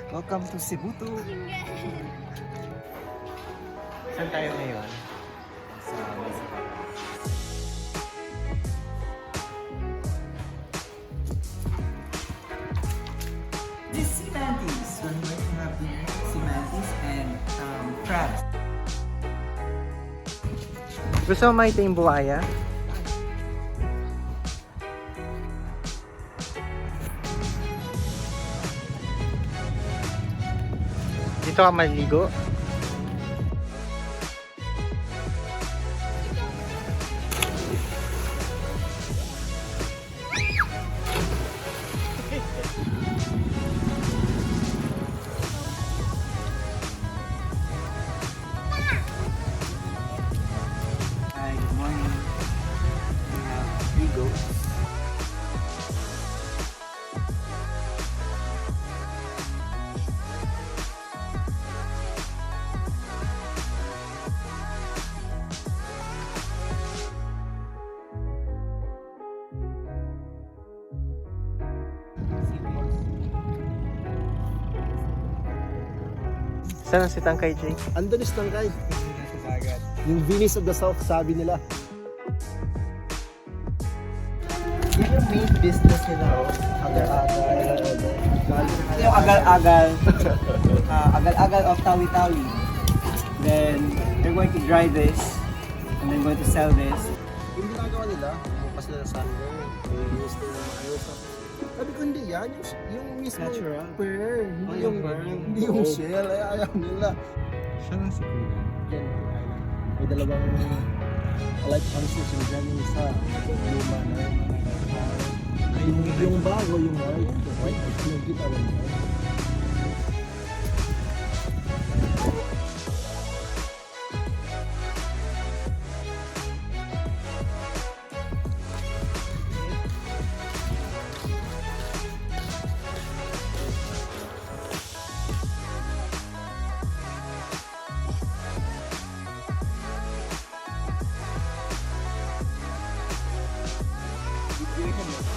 Welcome to Cebu. Saan tayo ngayon? Sa Mexico. This sea mantis. We're going to have the sea mantis and crabs. Gusto mo makita yung buhaya? Dito ka maligo? Hi, good morning. We have 3 goats. Saan ang si Tangkay, Jake? Andun is Tangkay. Yung Venice of the South, sabi nila. Yan yung main business nila, oh. Agal-agal. Ito yung agal-agal. Agal-agal of Tawi-Tawi. Then, they're going to dry this. And then going to sell this. Yung ginagawa nila, bukas nila sa sunroll. Yung stay na maayos. Sabi ko hindi yan, yung mismo Natural? pearl. Oh, Hindi yung yung pearl. Hindi yung shell, ay ayaw nila. Siya lang si Kuya. Yan, may dalawang light consist yung dyan yung isa. Luma na yung bago, yung white. Yung white, yung kita rin.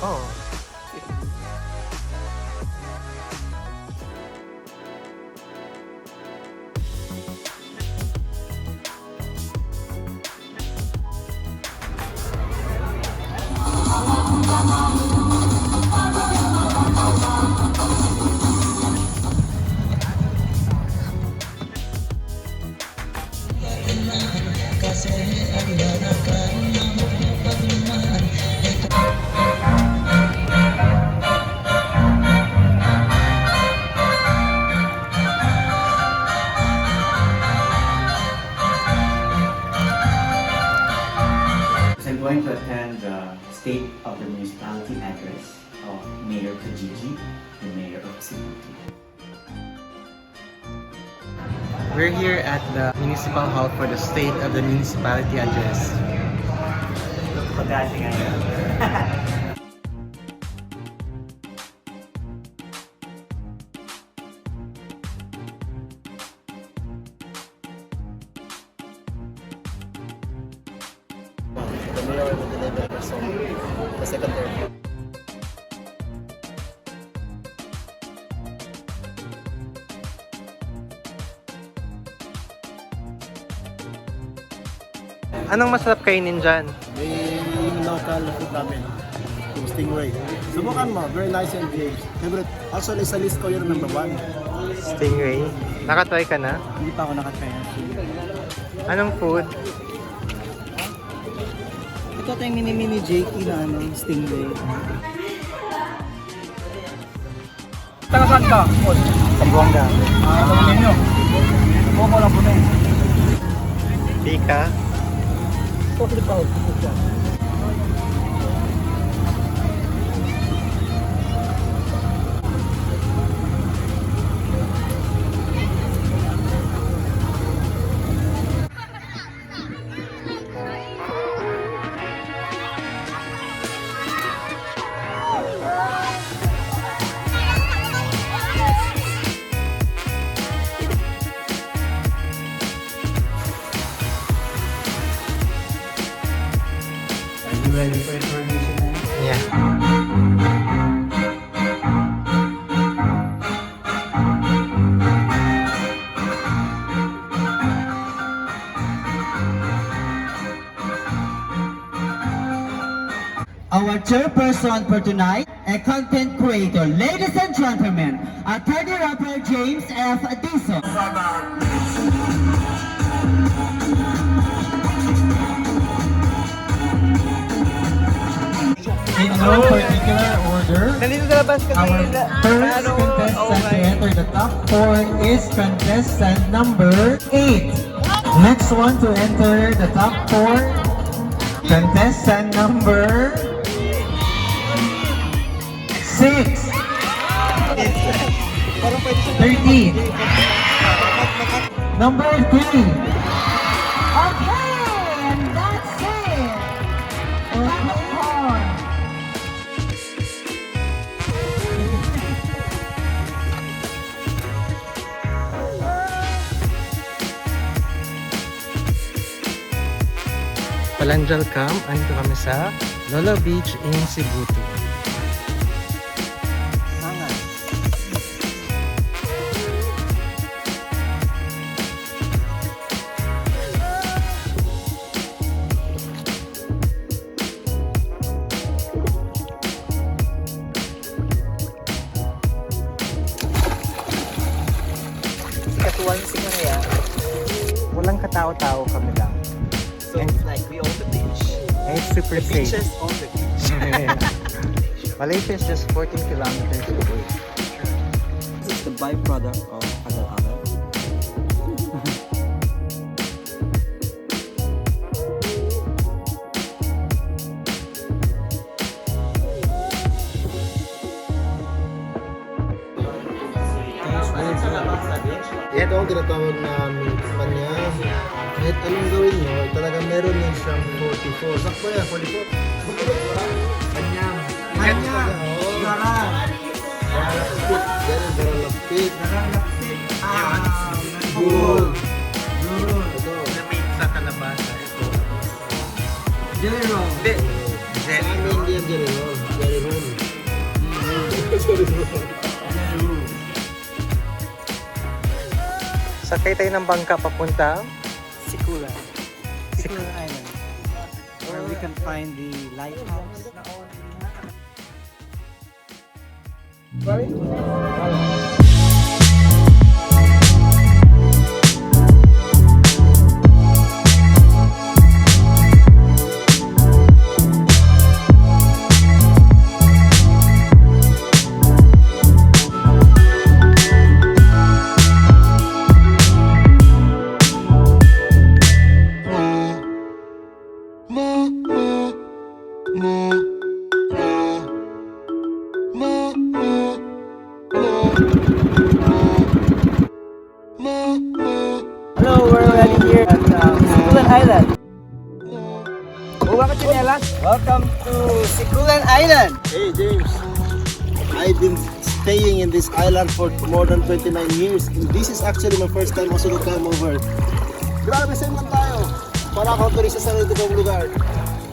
Oh. I'm going to attend the State of the Municipality address of Mayor Kajiji, the Mayor of Cebu. We're here at the Municipal Hall for the State of the Municipality Address. Pagkasi ngayon. The mayor will deliver the second term. Anong masarap kainin dyan? May yung local food namin, yung stingray. Subukan mo, very nice and great. Favorite, actually sa list ko yung number 1. Stingray. Nakatry ka na? Hindi pa ako nakatry ng Anong food? Ito tayong mini-mini Jakey na stingray. Taga saan ka? Sambuanga. Taga ninyo. Subukan mo lang po na Pika? Pwede pa ako. You ready for information now? Yeah. chairperson for tonight, a content creator. Ladies and gentlemen, attorney rapper James F. Dizon. In no particular order, Nandito sa labas kasi our first contestant to enter the top 4 is contestant number 8. Next one to enter the top 4, contestant number 6. 13. Number 3. Okay, and that's it. Popcorn. Palanjal Camp, andito kami sa Lolo Beach in Cebu. Katuwan si Maria. Walang katao-tao kami lang. So it's like we own the beach. And it's super The safe. beaches own the beach. Malaysia is just 14 kilometers away. This is the byproduct of agal-agal. Ito ang tinatawag namin sa kanya. Kahit anong gawin nyo, talaga meron din siyang 44. Sakto yan, 44. Kanyang. Kanyang. Oo. Ganun, garalapit. Good. Ito. Lamig sa kalabasa. Ito. Jelly roll. Hindi. Sa amin hindi yan Jerry Roll. Jerry Roll. Jerry Roll. Sakay tayo ng bangka papunta. Sikulan. Sikulan Island. Where we can find the lighthouse. Hello, we're already here at Sikulan Island. Welcome to Sikulan Island. Hey James, I've been staying in this island for more than 29 years. And this is actually my first time also to come over. Grabe, saan man tayo? Para ako turista sa rito kong lugar.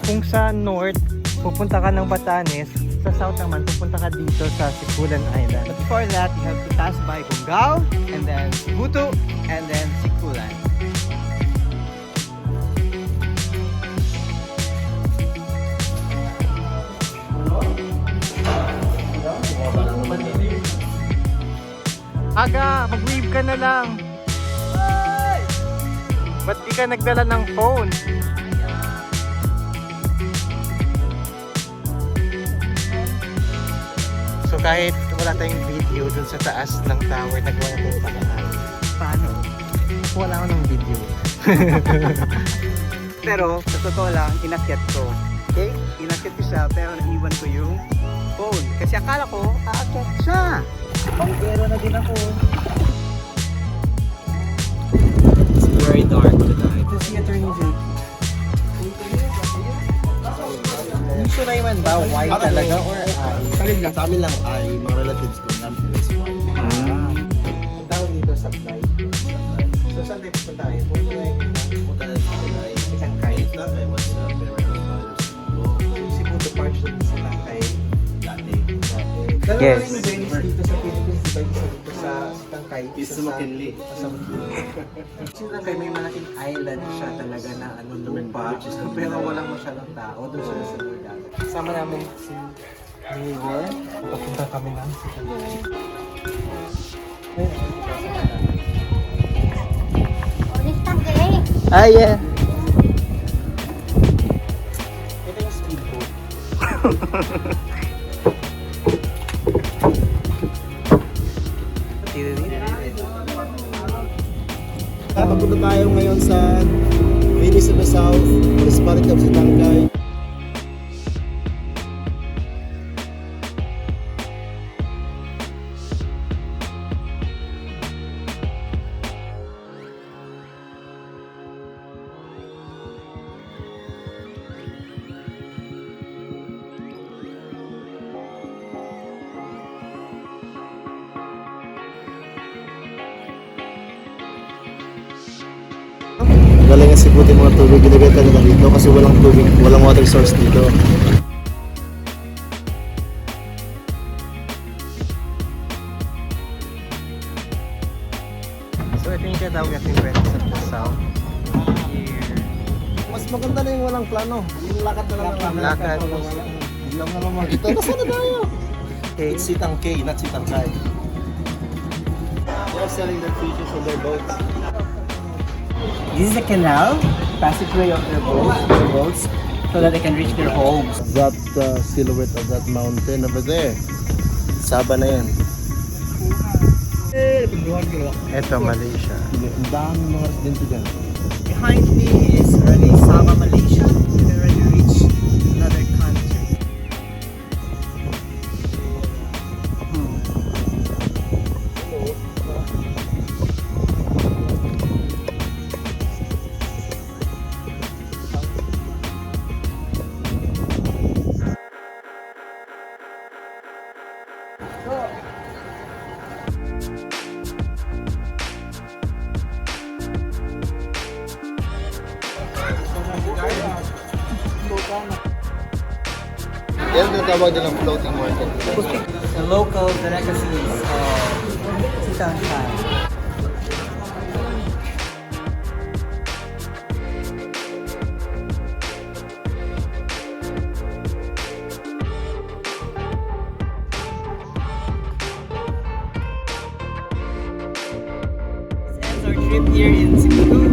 Kung sa north, pupunta ka ng Batanes. Sa south naman, pupunta ka dito sa Sikulan Island. But before that, you have to pass by Gungao, and then Sibutu, and then Sikulan. Aga, mag-wave ka na lang. Ba't di ka nagdala ng phone? So kahit wala tayong video dun sa taas ng tower, nagawa natin yung paraan. Paano? Wala ako ng video. Pero, sa totoo lang, inakyat ko. Okay? Inakyat ko siya, pero naiwan ko yung phone. Kasi akala ko, aakyat siya. Panggero na din ako. It's very dark tonight. To see Attorney Jake. Usually man ba, white talaga or Sa amin lang ay mga relatives ko namin this one. Ang tawag dito sa flight. So saan tayo pupunta tayo? Punta na sa Kulay. Isang kayo. I was very much Si Puto Park siya sa Tangkay. dati. Dalawa Yes. rin yung Venice dito sa Philippines, di ba? Isa dito sa Tangkay. Isa sa McKinley. Sa Sa Tangkay may malaking island siya talaga na ano lupa. Pero walang masyadong tao doon sa dagat. Kasama namin si Mayor. Papunta kami lang sa Ah, yeah. Ito yung speedboat. Papunta tayo ngayon sa Municipal South, Municipality of Sitangkay. Galing nga sibutin mga tubig, ginagata nila dito kasi walang tubig, walang water source dito. So ito yung tinatawag natin Municipal South. Here. Mas maganda na yung walang plano. Yung lakad na lang. Lakad. Hindi lang naman makita. Nasaan na tayo? Okay. It's Sitangkay, not Sitangkay. They're selling their fishes on their boats. This is a canal, passageway of their boats, so that they can reach their homes. That silhouette of that mountain over there. Saba na yan. Ito, Malaysia. Ang dami mga residente dyan. Behind me is already Sabah, Malaysia. You can already reach another country. Yan ang tawag nilang floating market. The local delicacies of Sitangkay. This ends our trip here in Cebu.